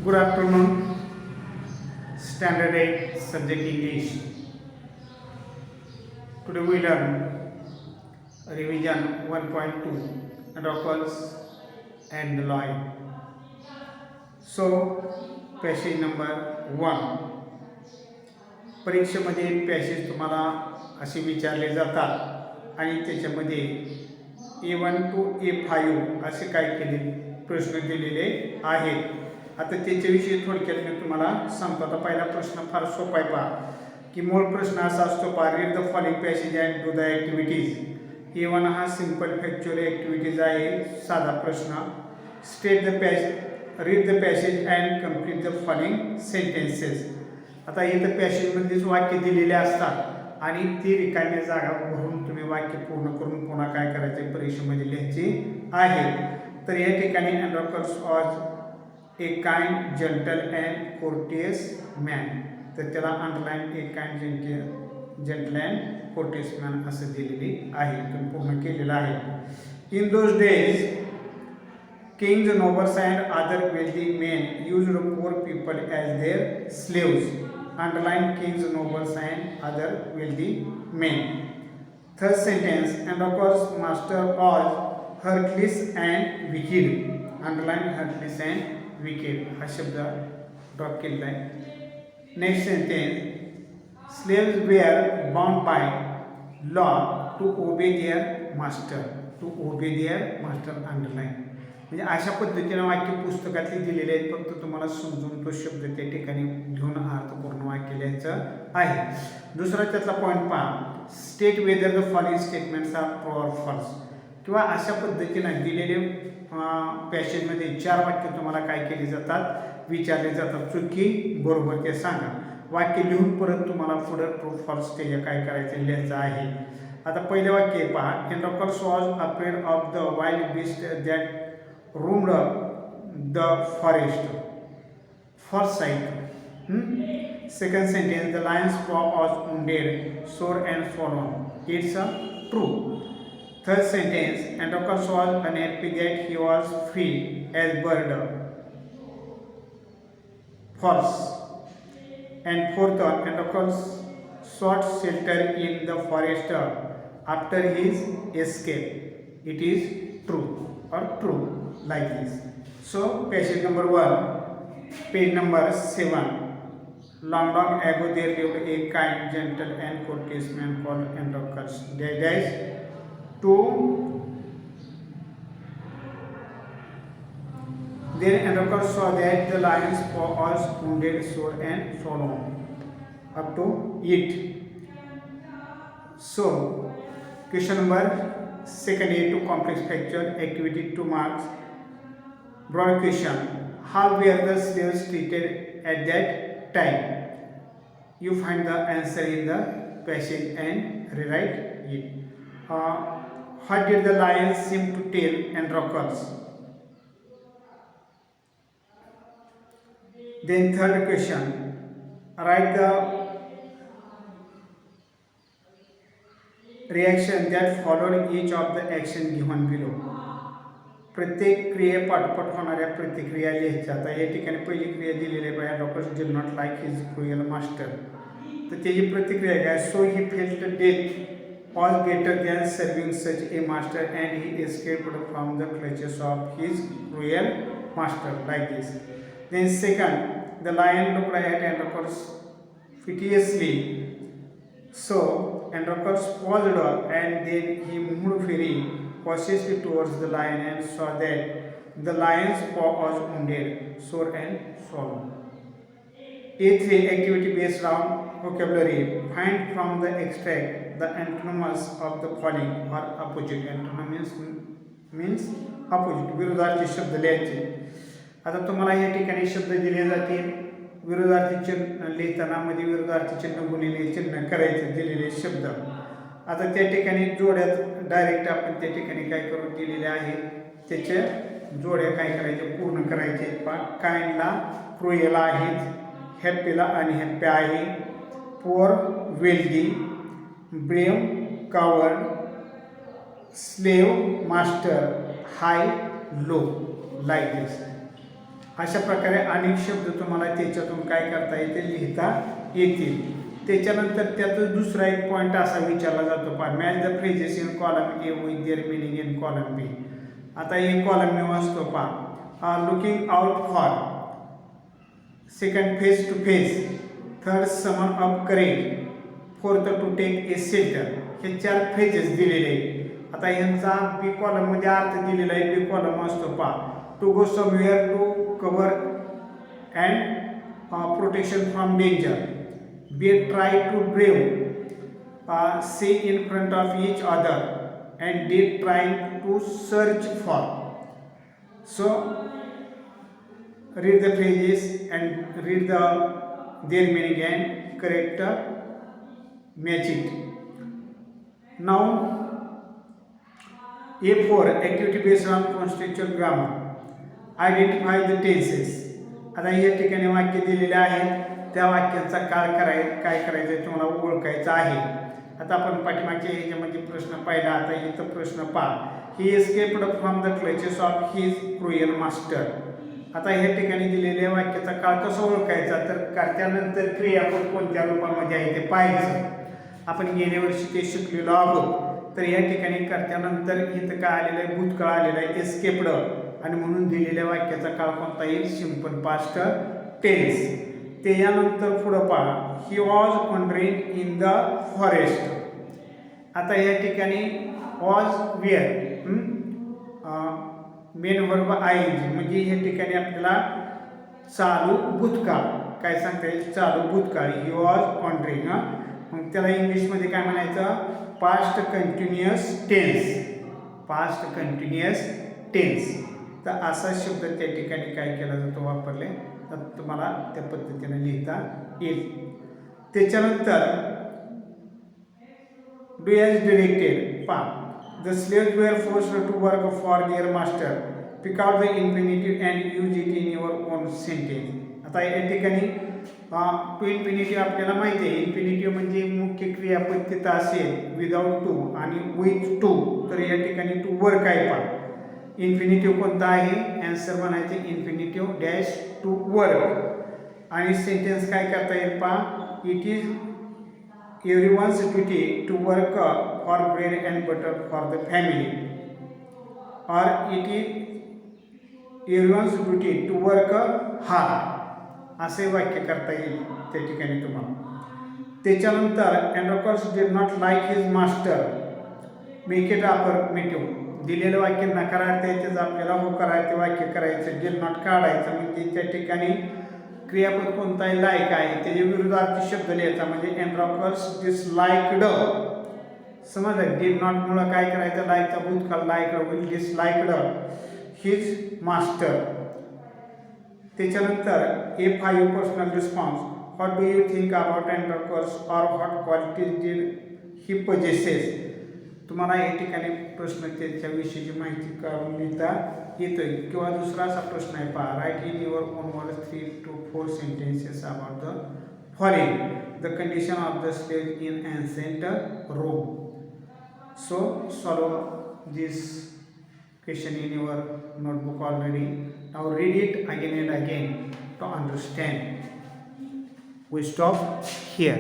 Good afternoon, Standard 8 Subject English. Today we learn Revision 1.2 Articles and the Line. So, passage number 1. परीक्षेमध्ये passage तुम्हाला असे विचारले जातात आणि त्याच्यामध्ये A1 to A5 असे काय केले प्रश्न दिलेले आहेत. आता त्याच्याविषयी थोडक्यात मी तुम्हाला सांगतो. आता पहिला प्रश्न फार सोपा आहे पहा, की मूळ प्रश्न असा असतो पहा, read the following passage and do the activities. A1 हा सिंपल फॅक्च्युअल ॲक्टिव्हिटीज आहे, साधा प्रश्न. State the read the passage and complete the following sentences. आता इथं पॅसेजमध्येच वाक्य दिलेले असतात आणि ती रिकाम्या जागा भरून तुम्ही वाक्य पूर्ण करून पुन्हा काय करायचे परीक्षेमध्ये लिहायचे आहे. तर या ठिकाणी Androcles was a kind gentle and courteous man. तर त्याला underline a kind gentle and courteous man असं दिलेली आहे, तुम्ही पूर्ण केलेलं आहे. In those days kings, nobles and other wealthy men used poor people as their slaves. Underline kings, nobles and other wealthy men. Third sentence, Antiochus' master was heartless and wicked. Underline heartless and wicked. हा शब्द drop केलेला आहे. Next sentence, slaves were bound by law to obey their master. To obey their master. Underline. म्हणजे अशा पद्धतीनं वाक्य पुस्तकातले दिलेले आहेत, फक्त तुम्हाला समजून तो शब्द त्या ठिकाणी घेऊन अर्थपूर्ण वाक्य लिहायचं आहे. दुसरा त्यातला पॉईंट पहा, state whether the following statements are true or false. किंवा अशा पद्धतीनं दिलेले पॅसेजमध्ये 4 वाक्य तुम्हाला काय केली जातात, विचारले जातात. चुकी बरोबर ते सांगा. वाक्य लिहून परत तुम्हाला पुढं ट्रू फॉल्स ते काय करायचं लिहायचं आहे. आता पहिलं वाक्य पहा, Androcles was afraid of the wild beast that roamed the forest. First sight. Second sentence, the lion's paw was wounded, sore and swollen. It's true. Third sentence, Antiochus was unhappy that he was free as bird. False. And fourth, Antiochus sought shelter in the forest after his escape. It is true or true. Like this. So passage number 1, page number 7. Long ago there lived a kind, gentle and courteous man called Antiochus. Dash to then Antiochus saw that the lion's paw was wounded, sore and swollen up to it. So question number second, A2 complex factual activity 2 marks. Broad question, how were the slaves treated at that time? You find the answer in the passage and rewrite it. What did the lion seem to tell Andronicus? Then third question, write the reaction that followed each of the action given below. प्रत्येक क्रियेपाठोपाठ होणाऱ्या प्रतिक्रिया लिहायच्या. आता या ठिकाणी पहिली क्रिया दिलेली आहे, Androcles did not like his cruel master. तर त्याची प्रतिक्रिया काय, so he felt death was better than serving such a master and he escaped from the clutches of his cruel master. Like this. Then second, the lion looked at Androcles piteously. So Androcles paused and then he moved very cautiously towards the lion and saw that the lion's paw was wounded, sore and swollen. A3 activity based on vocabulary. Find from the extract the antonyms of the following or opposite. Antonyms means opposite. विरोधार्थी शब्द लिहायचे. आता तुम्हाला या ठिकाणी शब्द दिले जातील. विरोधार्थी चिन्ह लिहिताना मध्ये विरोधार्थी चिन्ह गुणिले चिन्ह करायचे दिलेले शब्द. आता त्या ठिकाणी जोड्यात डायरेक्ट आपण त्या ठिकाणी काय करून दिलेले आहे, त्याच्या जोड्या काय करायचे पूर्ण करायचे. काइंडला क्रुएल आहेत, हॅप्पीला अनहॅप्पी आहे, poor wealthy, brave coward, slave master, high low. Like this. अशा प्रकारे अनेक शब्द तुम्हाला त्याच्यातून काय करता येते, लिहिता येतील. त्याच्यानंतर त्यातच दुसरा एक पॉईंट असा विचारला जातो, पहा, match the phrases in column A with their meaning in column B. आता हे कॉलम मी वाचतो, पहा, looking out for, second face to face, third summon up courage, fourth to take a centre. हे 4 फ्रेजेस दिलेले आहेत. आता यांचा बी कॉलममध्ये अर्थ दिलेला आहे. बी कॉलम असतो, पहा, to go somewhere, to cover and protection from danger, B try to brave, C in front of each other, and D trying to search for. So read the phrases and read their meaning and correct match it. Now A4 activity based on contextual grammar. Identify the tenses. आता या ठिकाणी वाक्य दिलेले आहेत, त्या वाक्याचा काय करायचं तुम्हाला ओळखायचं आहे. आता आपण पाठीमागच्या ह्याच्यामध्ये प्रश्न पाहिला. आता इथं प्रश्न पहा, he escaped from the clutches of his cruel master. आता ह्या ठिकाणी दिलेल्या वाक्याचा काळ कसा ओळखायचा, तर कर्त्यानंतर क्रियापद कोणत्या रूपामध्ये आहे ते पाहायचं. आपण गेल्या वर्षी ते शिकलेलो आहोत. तर या ठिकाणी कर्त्यानंतर इथं काय आलेलं आहे, भूतकाळ आलेला आहे, एस्केप्ड, आणि म्हणून दिलेल्या वाक्याचा काळ कोणता येईल, सिंपल पास्ट टेन्स. त्यानंतर पुढं पहा, he was wandering in the forest. आता या ठिकाणी was were, main verb I N G, म्हणजे या ठिकाणी आपल्याला चालू भूतकाळ काय सांगता येईल, चालू भूतकाळ. He was wandering. मग त्याला इंग्लिशमध्ये काय म्हणायचं, past continuous tense, past continuous tense. तर असा शब्द त्या ठिकाणी काय केला जातो, वापरले, तर तुम्हाला त्या पद्धतीने लिहिता येईल. त्याच्यानंतर डू ॲज डिरेक्टेड. पहा, the slaves were forced to work for their master. Pick out the infinitive and use it in your own sentence. आता या ठिकाणी टू इन्फिनिटिव्ह आपल्याला माहिती आहे. इन्फिनिटिव्ह म्हणजे मुख्य क्रियापद तिथं असेल विदाउट टू आणि विथ टू. तर या ठिकाणी टू वर्क आहे. पहा, इन्फिनिटिव्ह कोणता आहे, ॲन्सर म्हणायचे इन्फिनिटिव्ह डॅश टू वर्क. आणि सेंटेन्स काय करता येईल, पहा, it is everyone's duty to work for bread and butter for the family, or it is everyone's duty to work hard. असे वाक्य करता येईल त्या ठिकाणी तुम्हाला. त्याच्यानंतर एंड्रोकस did not like his master, make it affirmative. दिलेलं वाक्य नकारार्थ आहे, त्याचं आपल्याला होकारार्थ वाक्य करायचं, did not काढायचं, म्हणजे त्या ठिकाणी क्रियापद कोणताही लाईक आहे त्याच्या विरुद्धार्थी शब्द लिहायचा. म्हणजे एंड्रोकस डिसलाइक्ड, समजलं. डिड नॉट मुळे काय करायचं, लाईकचा भूतकाळ लाईक्ड होईल, डिसलाइक्ड हिज मास्टर. त्याच्यानंतर A5 personal response. What do you think about Androcles, or what qualities did he possesses. तुम्हाला या ठिकाणी प्रश्न त्याच्याविषयीची माहिती काढून लिहिता येतोय. किंवा दुसरा असा प्रश्न आहे, पहा, write in your own words 3 to 4 sentences about the following. The condition of the slave in ancient Rome. So solve this question in your notebook already. Now read it again and again to understand. We stop here.